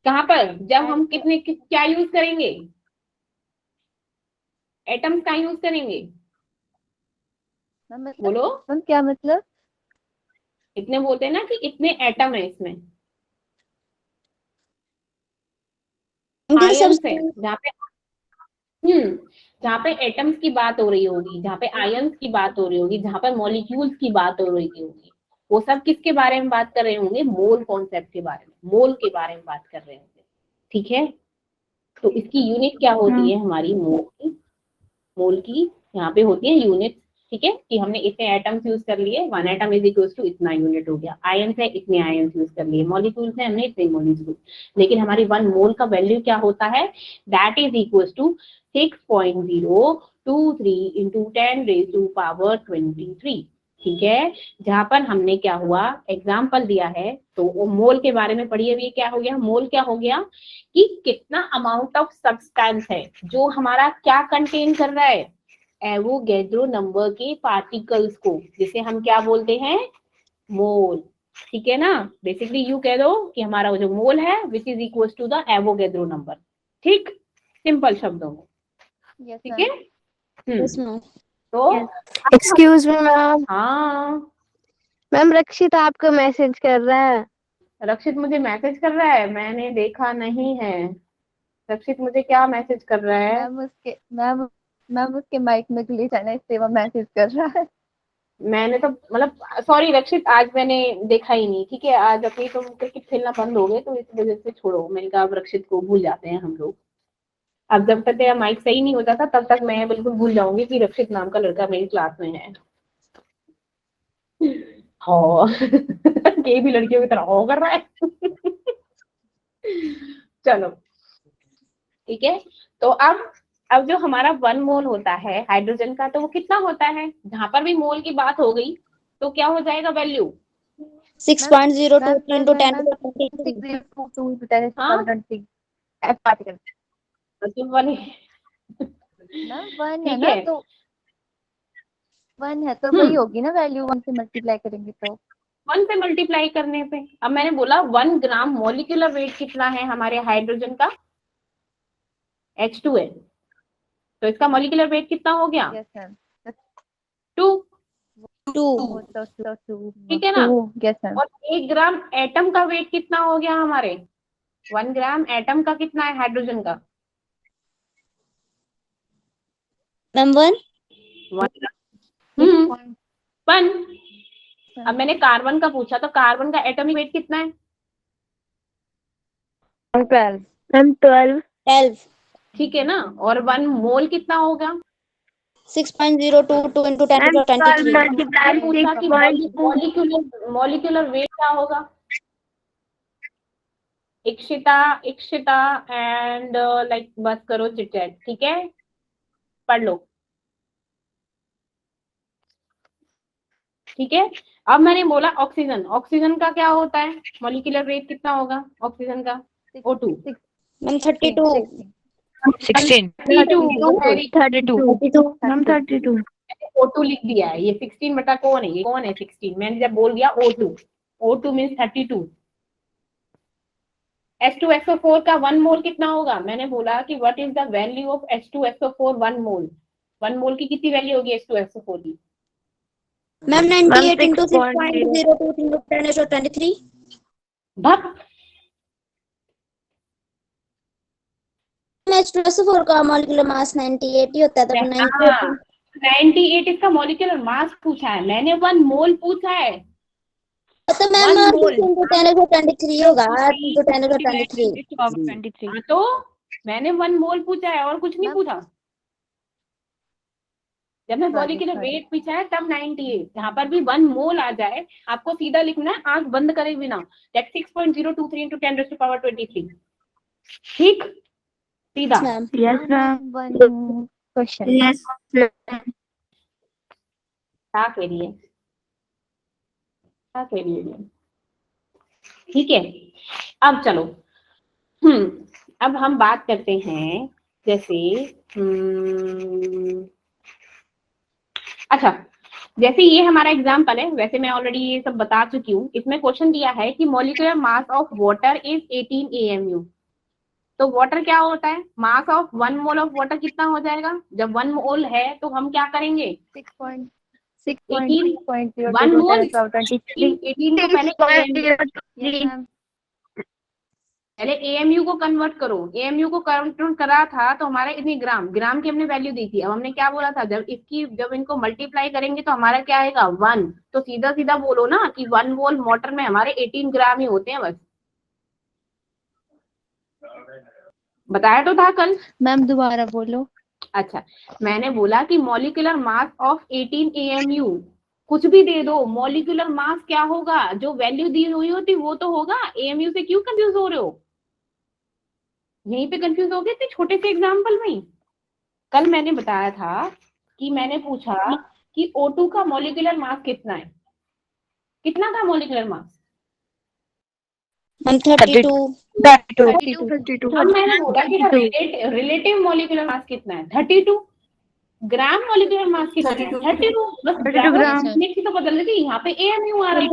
कहाँ पर? जब हम कितने क्या यूज करेंगे? एटम्स का यूज करेंगे। बोलो, हम क्या मतलब? इतने बोलते हैं ना कि इतने एटम है इसमें, आयंस है। जहाँ पे एटम्स की बात हो रही होगी, जहाँ पे आयंस की बात हो रही होगी, जहाँ पे मॉलिक्यूल्स की बात हो रही होगी, वो सब किसके बारे में बात कर रहे होंगे? मोल कॉन्सेप्ट के बारे में, मोल के बारे में बात कर रहे होंगे। ठीक है, तो इसकी यूनिट क्या होती है? हमारी मोल की यहाँ पे होती है यूनिट। ठीक है, कि हमने इतने एटम्स यूज कर लिए, 1 एटम इज इक्वल टू इतना यूनिट हो गया। आयंस है, इतने आयंस यूज कर लिए। मॉलिक्यूल्स है, हमने इतने मॉलिक्यूल। लेकिन हमारी 1 मोल का वैल्यू क्या होता है? That is equal to 6.023 into 10⁻23। ठीक है, जहां पर हमने क्या हुआ, एग्जाम्पल दिया है, तो वो मोल के बारे में पढ़िए। अभी क्या हो गया? मोल क्या हो गया कि कितना अमाउंट ऑफ सब्सटेंस है जो हमारा क्या कंटेन कर रहा है? एवोगैड्रो नंबर के पार्टिकल्स को, जिसे हम क्या बोलते हैं? मोल। ठीक है ना, बेसिकली यू कह दो कि हमारा जो मोल है which is equal to the Avogadro number. ठीक, सिंपल शब्दों में। ठीक है, Yes, ma'am. तो एक्सक्यूज मी मैम, हाँ, मैम रक्षित आपको मैसेज कर रहा है। रक्षित मुझे मैसेज कर रहा है, मैंने देखा नहीं है। रक्षित मुझे क्या मैसेज कर रहा है? मैम उसके माइक में ग्लिच है ना, इसलिए वो मैसेज कर रहा है। मैंने तो मतलब सॉरी रक्षित, आज मैंने देखा ही नहीं। ठीक है, आज अभी तो क्रिकेट खेलना बंद हो गए तो इस वजह से छोड़ो। मैंने कहा अब रक्षित को भूल जाते हैं हम लोग। अब जब तक तेरा माइक सही नहीं होता था तब तक मैं बिल्कुल भूल जाऊंगी कि रक्षित नाम का लड़का मेरी क्लास में है। हाँ ये भी लड़कियों की तरह हो कर रहा है। चलो ठीक है, तो अब जो हमारा 1 मोल होता है हाइड्रोजन का, तो वो कितना होता है? जहां पर भी मोल की बात हो गई तो क्या हो जाएगा value? 6.023 into 10 to the 23. 6.022 into 10 to हाँ? the 23 F particle. मतलब वाले मैम 1 है ठीक ना, है। तो 1 है तो वही होगी ना वैल्यू, 1 से मल्टीप्लाई करेंगे तो। 1 से मल्टीप्लाई करने पे, अब मैंने बोला 1 ग्राम मॉलिक्यूलर वेट कितना है हमारे हाइड्रोजन का? H2 है, तो इसका मॉलिक्यूलर वेट कितना हो गया? Yes ma'am, 2। 2. तो ठीक है ना? यस मैम, और 1 ग्राम एटम का वेट कितना हो गया हमारे? 1 ग्राम एटम का कितना है हाइड्रोजन का? Ma'am, 1. 1। अब मैंने कार्बन का पूछा तो कार्बन का एटॉमिक वेट कितना है? 12 मैम 12 12. ठीक है ना? और 1 मोल कितना होगा? 6.022 into 10 to the 23. मैंने पूछा कि मॉलिक्यूलर वेट क्या होगा? इक्षिता एंड लाइक बस करो चिट चैट, ठीक है, पढ़ लो। ठीक है, अब मैंने बोला ऑक्सीजन का क्या होता है? मॉलिक्यूलर वेट कितना होगा ऑक्सीजन का? O2। Ma'am, 32. 16 32. मैम 32 O2 लिख दिया है, ये 16 बटा कौन है? ये कौन है 16? मैंने जब बोल दिया O2 मीन्स 32। H2SO4 का 1 मोल कितना होगा? मैंने बोला कि what is the value of H2SO4 1 मोल? 1 मोल की कितनी वैल्यू होगी H2SO4 की? Ma'am, 98 into 6.023 into 10 to the 23. भक H2SO4 का molecular mass 98 ही होता है, तो 98. 98 इसका मॉलिक्यूलर मास पूछा है, मैंने 1 मोल पूछा है। तो ma'am 1 mole into 10 to the 23 होगा, into 10 to the 23. तो मैंने 1 मोल पूछा है और कुछ नहीं पूछा। जब मैं मॉलिक्यूलर वेट पूछा है तब 98। जहां पर भी 1 मोल आ जाए आपको सीधा लिखना है आंख बंद करे बिना, that 6.023 into 10 raised to power 23। ठीक, सीधा। Ma'am. Yes ma'am, one question. Yes. क्या कह रही है? क्या कह रही है? ठीक है, अब चलो अब हम बात करते हैं जैसे अच्छा, जैसे ये हमारा एग्जाम्पल है, वैसे मैं ऑलरेडी ये सब बता चुकी हूँ। इसमें क्वेश्चन दिया है कि molecular mass of water is 18 AMU। तो वाटर क्या होता है? Mass of 1 mole of water कितना हो जाएगा? जब 1 मोल है तो हम क्या करेंगे? 6.0 1 मोल 18 को पहले AMU को कन्वर्ट करो। AMU को कन्वर्ट करा था तो हमारा इतनी ग्राम की हमने वैल्यू दी थी। अब हमने क्या बोला था? जब इनको मल्टीप्लाई करेंगे तो हमारा क्या आएगा? 1। तो सीधा सीधा बोलो ना कि 1 मोल वाटर में हमारे 18 ग्राम ही होते हैं बस। बताया तो था कल। मैम दोबारा बोलो। अच्छा, मैंने बोला कि मॉलिक्यूलर मास ऑफ 18 AMU, कुछ भी दे दो, मॉलिक्यूलर मास क्या होगा? जो वैल्यू दी हुई होती वो तो होगा। AMU से क्यों कंफ्यूज हो रहे हो? यहीं पे कंफ्यूज हो गए थे छोटे से एग्जाम्पल में। कल मैंने बताया था कि मैंने पूछा कि O2 का मॉलिक्यूलर मास कितना है? कितना था मॉलिक्यूलर मास? Ma'am, 32. 32 अब मैंने बोला कि रिलेटिव मॉलिक्यूलर मास कितना है? 32। ग्राम मॉलिक्यूलर मास कितना है? 32। बस ग्राम की तो बदल रही थी, यहाँ पे AMU आ रहा है।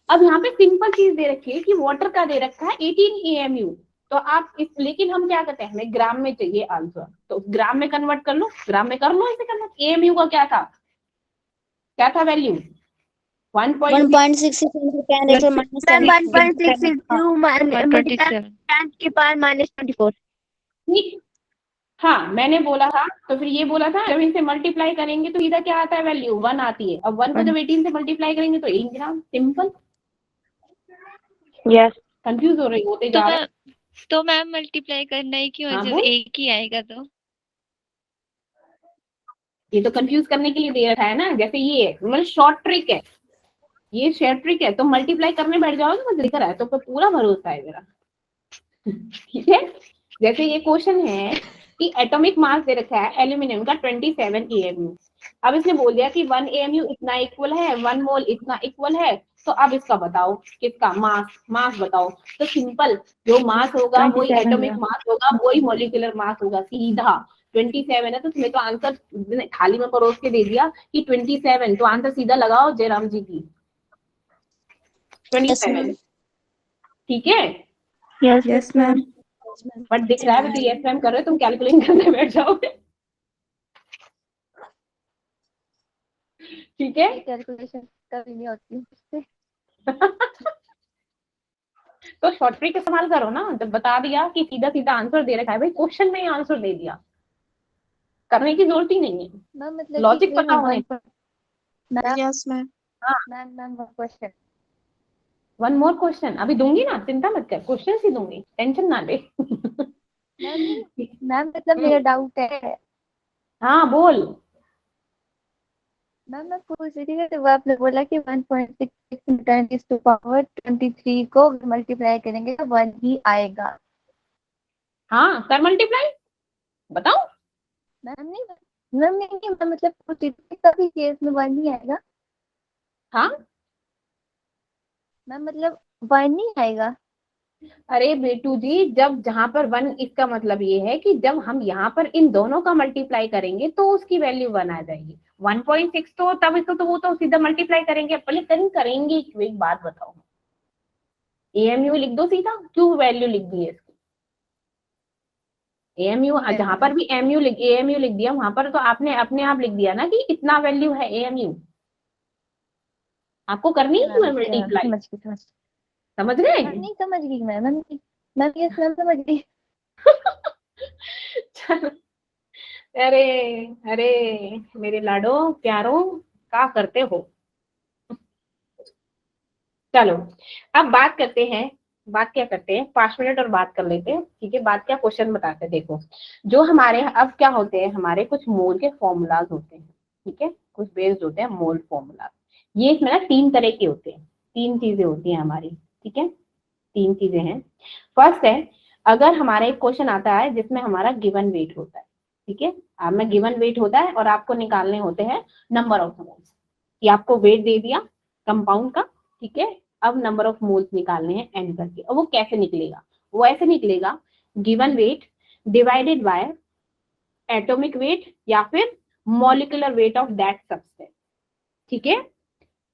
अब यहाँ पे सिंपल चीज दे रखी है कि वाटर का दे रखा है 18 AMU। तो आप इस, लेकिन हम क्या करते हैं, हमें ग्राम में चाहिए आंसर, तो ग्राम में कन्वर्ट कर लो, ग्राम में कर लो इसे कन्वर्ट। एएमयू का क्या था value 1.66 into 10 raised to minus 10. 1.6 into 10 की पावर -24। ठीक। हाँ मैंने बोला था, तो फिर ये बोला था जब इनसे मल्टीप्लाई करेंगे तो सीधा क्या आता है वैल्यू 1 आती है। अब 1 को जब 18 से मल्टीप्लाई करेंगे तो 1 ग्राम, सिंपल। यस। कंफ्यूज हो रही होते जा रहे। तो मैम मल्टीप्लाई करना ही क्यों, हाँ, जब बोल। एक ही आएगा तो। ये तो कंफ्यूज करने के लिए दे रखा है ना, जैसे ये मतलब शॉर्ट ट्रिक है, ये शॉर्ट ट्रिक है। तो मल्टीप्लाई करने बैठ जाओगे मुझे दिख रहा है, तो पूरा भरोसा है मेरा। ठीक है, जैसे ये क्वेश्चन है कि एटॉमिक मास दे रखा है एल्यूमिनियम का 27 AMU। अब इसने बोल दिया कि 1 AMU इतना इक्वल है, 1 मोल इतना इक्वल है। तो अब इसका बताओ किसका मास बताओ। तो सिंपल, जो मास होगा वही एटॉमिक मास होगा, वही मॉलिक्यूलर मास होगा, सीधा 27 है। तो तुम्हें तो आंसर थाली में परोस के दे दिया कि 27, तो आंसर सीधा लगाओ जयराम जी की 27। ठीक है, यस मैम। बट दिख रहा है तो यस मैम कर रहे हो, तुम कैलकुलेट करने बैठ जाओगे। ठीक है, कैलकुलेशन कभी नहीं होती उससे। तो शॉर्ट ट्रिक इस्तेमाल करो ना, जब बता दिया कि सीधा सीधा आंसर दे रखा है, भाई क्वेश्चन में ही आंसर दे दिया, करने की जरूरत ही नहीं है, मैम मतलब लॉजिक पता होने। Yes ma'am. Ma'am question. One more question अभी दूंगी ना, चिंता मत कर, क्वेश्चन ही दूंगी, टेंशन ना ले। मैम मतलब मेरा डाउट है। हाँ बोल। मैम मैं पूछ रही थी, तो आपने बोला कि 1.66 into 10 raised to power 23 को मल्टीप्लाई करेंगे तो 1 ही आएगा। हाँ कर मल्टीप्लाई, बताओ। मैम नहीं मैं मतलब पूछ रही थी कभी केस में 1 ही आएगा। हाँ मैम मतलब 1 ही आएगा। अरे बेटू जी, जब जहां पर 1, इसका मतलब ये है कि जब हम यहाँ पर इन दोनों का मल्टीप्लाई करेंगे तो उसकी वैल्यू 1 आ जाएगी। 1.6 तो तब इसको तो वो तो सीधा मल्टीप्लाई करेंगे, पहले करेंगे। एक बात बताओ, AMU लिख दो सीधा, क्यों वैल्यू लिख दी है इसकी। AMU जहां पर भी AMU लिख दिया, वहां पर तो आपने अपने आप लिख दिया ना कि इतना वैल्यू है AMU। आपको करनी ही है मल्टीप्लाई, समझ गए। नहीं समझ गई मैम यस मैम समझ गई। चलो, अरे अरे मेरे लाडो प्यारो, क्या करते हो। चलो अब बात करते हैं, बात क्या करते हैं, 5 मिनट और बात कर लेते हैं। ठीक है, बात क्या, क्वेश्चन बताते हैं। देखो जो हमारे अब क्या होते हैं, हमारे कुछ मोल के फॉर्मूलाज होते हैं। ठीक है, कुछ बेस्ड होते हैं मोल फॉर्मूला। ये इसमें ना 3 तरह के होते हैं, 3 चीजें होती हैं हमारी। ठीक है, 3 चीजें हैं। फर्स्ट है, अगर हमारा एक क्वेश्चन आता है जिसमें हमारा गिवन वेट होता है। ठीक है, अब में गिवन वेट होता है और आपको निकालने होते हैं नंबर ऑफ मोल्स। ये आपको वेट दे दिया कंपाउंड का। ठीक है, अब नंबर ऑफ मोल्स निकालने हैं एन करके। और वो कैसे निकलेगा, वो ऐसे निकलेगा, given weight divided by atomic weight या फिर molecular weight of that substance. ठीक है,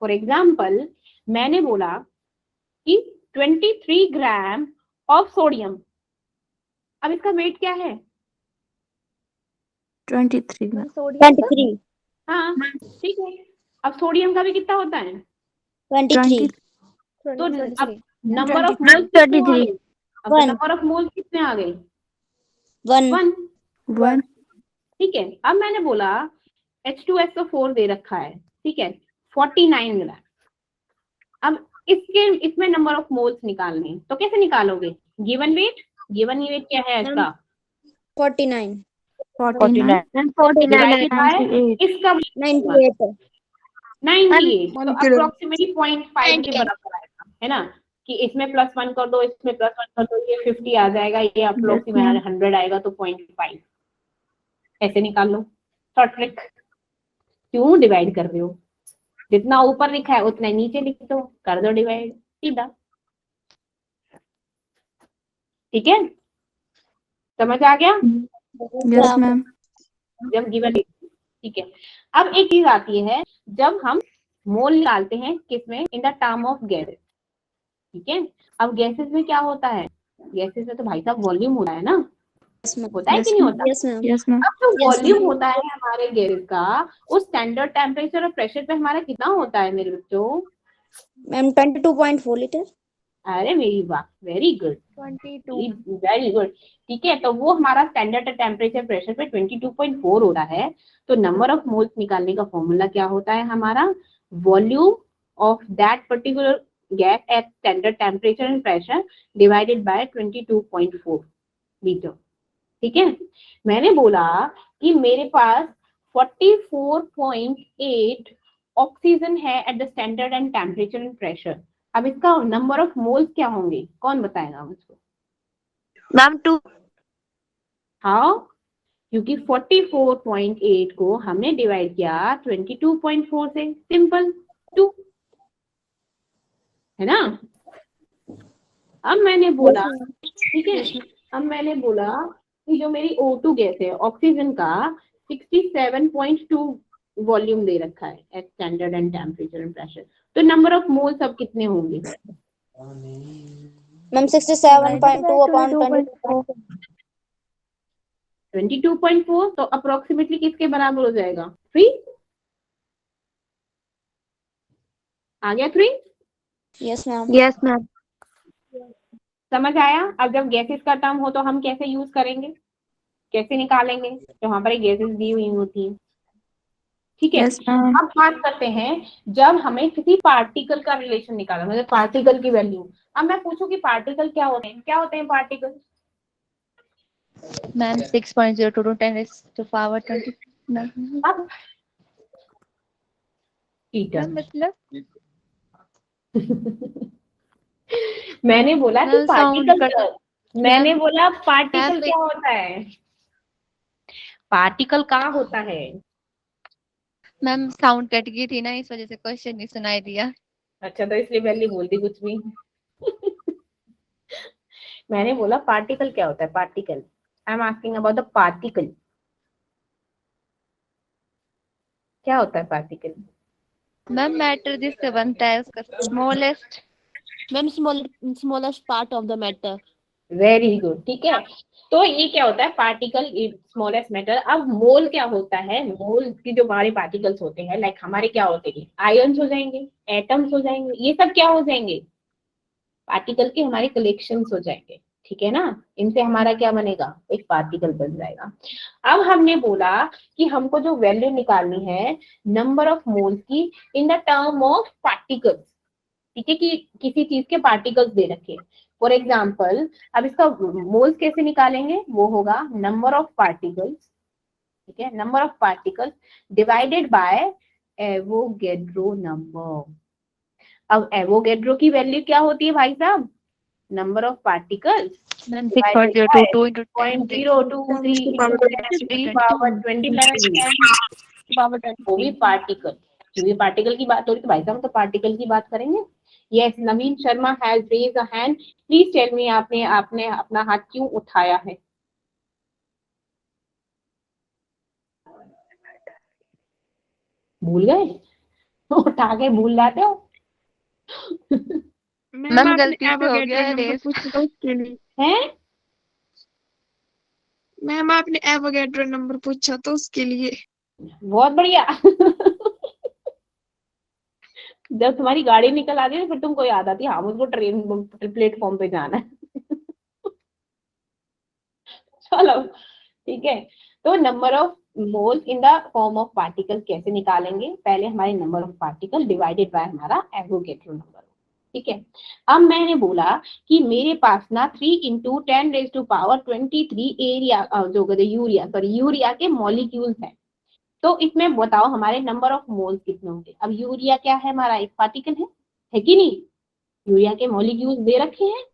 फॉर एग्जाम्पल मैंने बोला कि 23 ग्राम ऑफ सोडियम। अब इसका वेट क्या है, 23 मैम सोडियम 23 हाँ ठीक है। अब सोडियम का भी कितना होता है, 23 तो अब 23 नंबर ऑफ मोल्स कितने आ 23 गए, अब One. नंबर ऑफ मोल्स कितने आ गए, 1 1। ठीक है, अब मैंने बोला H2SO4 दे रखा है। ठीक है, 49 ग्राम। अब इसमें नंबर ऑफ मोल्स निकालने हैं, तो कैसे निकालोगे, गिवन वेट क्या है इसका 49 डिवाइडेड बाय इसका 98 98, तो अप्रोक्सीमेटली 0.5 के बराबर आएगा, है ना। कि इसमें +1 कर दो, इसमें +1 कर दो, ये 50 आ जाएगा, ये अप्रोक्सीमेट 100 आएगा, तो 0.5 ऐसे निकाल लो। शॉर्ट ट्रिक, क्यों डिवाइड कर रहे हो, जितना ऊपर लिखा है उतना नीचे लिख दो, कर दो डिवाइड, सीधा। ठीक है, समझ आ गया। Yes ma'am. जब गिवन, ठीक है। अब एक चीज आती है, जब हम मोल निकालते हैं किसमें, in the term of gases. ठीक है, अब गैसेस में क्या होता है, गैसेस में तो भाई साहब वॉल्यूम होता है ना, Yes, ma'am. होता है कि नहीं होता? Yes, ma'am. Yes, ma'am. अब जो Yes, वॉल्यूम होता है हमारे गैस का, उस स्टैंडर्ड टेम्परेचर और प्रेशर पे हमारा कितना होता है मेरे बच्चों? Ma'am, 22.4 liter. अरे मेरी वाह, वेरी गुड, 22. Very good. ठीक है, तो वो हमारा स्टैंडर्ड टेम्परेचर प्रेशर पे 22.4 हो रहा है। तो नंबर ऑफ मोल्स निकालने का फॉर्मूला क्या होता है हमारा? Volume of that particular gas at standard temperature and pressure divided by 22.4 litre. ठीक है, मैंने बोला कि मेरे पास 44.8 ऑक्सीजन है at the standard and temperature and pressure. अब इसका नंबर ऑफ मोल्स क्या होंगे, कौन बताएगा मुझको? Ma'am, 2. हाउ? क्योंकि 44.8 को हमने डिवाइड किया 22.4 से, सिंपल 2, है ना? अब मैंने बोला, ठीक है, अब मैंने बोला कि जो मेरी O2 गैस है, ऑक्सीजन का 67.2 वॉल्यूम दे रखा है at standard and temperature and pressure. तो नंबर ऑफ मोल्स अब कितने होंगे? Ma'am, 67.2 upon 22.4. 22.4, तो अप्रोक्सीमेटली किसके बराबर हो जाएगा? 3। आ गया 3? Yes, ma'am. Yes, ma'am. समझ आया? अब जब गैसेस का टर्म हो तो हम कैसे यूज करेंगे, कैसे निकालेंगे? तो वहां पर गैसेस दी हुई होती हैं। ठीक है, Yes, ma'am. अब बात करते हैं जब हमें किसी पार्टिकल का रिलेशन निकालना, मतलब पार्टिकल की वैल्यू। अब मैं पूछूं कि पार्टिकल क्या होते हैं, क्या होते हैं particle? Ma'am, 6.02 to 10 is to power 20. Ma'am, अब टीटर मतलब मैंने बोला कि Ma'am, sound पार्टिकल, मैंने बोला पार्टिकल Ma'am, क्या होता है, पार्टिकल कहाँ होता है? मैम साउंड कट गई थी ना, इस वजह से क्वेश्चन नहीं सुनाई दिया। अच्छा, तो इसलिए पहले बोल दी कुछ भी। मैंने बोला पार्टिकल क्या होता है, particle. I am asking about the particle. क्या होता है पार्टिकल? मैम मैटर जिससे बनता है उसका smallest. Ma'am smallest part of the matter. Very good, ठीक है। तो ये क्या होता है पार्टिकल, स्मॉलेस्ट मैटर। अब मोल क्या होता है? मोल की जो हमारे पार्टिकल्स होते हैं, लाइक हमारे क्या होते हैं, आयन्स हो जाएंगे, एटम्स हो जाएंगे, ये सब क्या हो जाएंगे? पार्टिकल के हमारे कलेक्शंस हो जाएंगे। ठीक है ना? इनसे हमारा क्या बनेगा? एक पार्टिकल बन जाएगा। अब हमने बोला कि हमको जो वैल्यू निकालनी है नंबर ऑफ मोल्स की in the term of particles. ठीक है, कि किसी चीज के पार्टिकल्स दे रखे। फॉर एग्जाम्पल, अब इसका मोल्स कैसे निकालेंगे? वो होगा नंबर ऑफ पार्टिकल्स, ठीक है, number of particles divided by Avogadro number. अब एवोगैड्रो की वैल्यू क्या होती है भाई साहब? Number of particles ma'am 6.022 into 10.023 power 20 वो भी पार्टिकल। क्योंकि पार्टिकल की बात हो रही तो भाई साहब तो पार्टिकल की बात करेंगे। Yes, Naveen Sharma has raise a hand, please tell me आपने अपना हाथ क्यों उठाया है? भूल गए? उठा के भूल जाते हो? मैम गलती से हो गया रेस। हैं? मैम आपने एवोगैड्रो नंबर पूछा तो उसके लिए। बहुत बढ़िया। जब तुम्हारी गाड़ी निकल आती है फिर तुमको याद आती है हाँ मुझको ट्रेन प्लेटफॉर्म पे जाना है। चलो ठीक है, तो number of mole in the form of particle कैसे निकालेंगे? पहले हमारे number of particle divided by हमारा एवोगैड्रो नंबर। ठीक है, अब मैंने बोला कि मेरे पास ना 3 into 10⁻23 एरिया जो यूरिया के मॉलिक्यूल्स हैं। तो इसमें बताओ हमारे नंबर ऑफ मोल्स कितने होंगे? अब यूरिया क्या है? हमारा एक पार्टिकल है कि नहीं? यूरिया के मॉलिक्यूल्स दे रखे हैं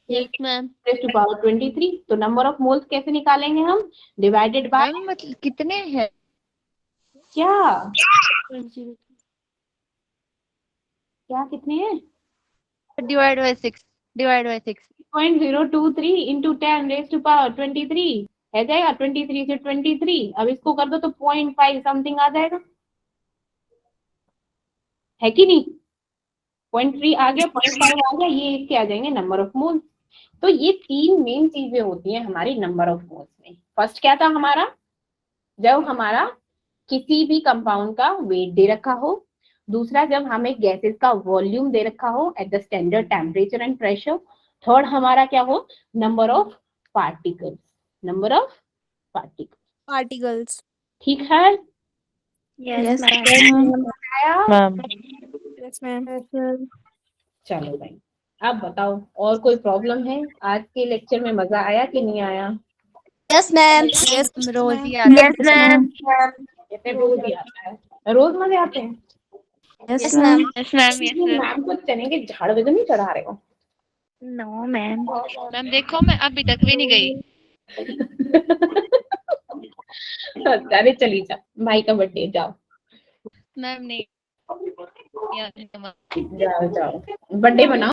यस मैम। 10⁻23। तो नंबर ऑफ मोल्स कैसे निकालेंगे हम? डिवाइडेड बाय मैम मतलब कितने हैं? क्या कितने हैं? डिवाइड बाय 6 0.023 into 10⁻23 है जाएगा 23 से 23। अब इसको कर दो तो 0.5 समथिंग आ जाएगा, है कि नहीं? 0.3 आ गया, 0.5 आ गया, ये इसके आ जाएंगे नंबर ऑफ मोल्स। तो ये 3 मेन चीजें होती हैं हमारी नंबर ऑफ मोल्स में। फर्स्ट क्या था हमारा, जब हमारा किसी भी कंपाउंड का वेट दे रखा हो। दूसरा, जब हमें गैसेस का वॉल्यूम दे रखा हो at the standard temperature and pressure. Third हमारा क्या हो, number of particles, number of particles. ठीक है, Yes, आया? मैम। चलो भाई, अब बताओ और कोई प्रॉब्लम है? आज के लेक्चर में मजा आया कि नहीं आया? Yes, ma'am. रोज ही आता है। Yes, ma'am. कहते हैं रोज ही आता है, रोज मजे आते हैं। Yes, ma'am. Yes ma'am, yes ma'am. Ma'am को चने के झाड़ पे तो नहीं चढ़ा रहे हो? No ma'am. मैम देखो, मैं अभी तक भी नहीं गई। अरे चली जा, भाई का बर्थडे, जाओ मैम नहीं, जाओ जाओ, बर्थडे बनाओ।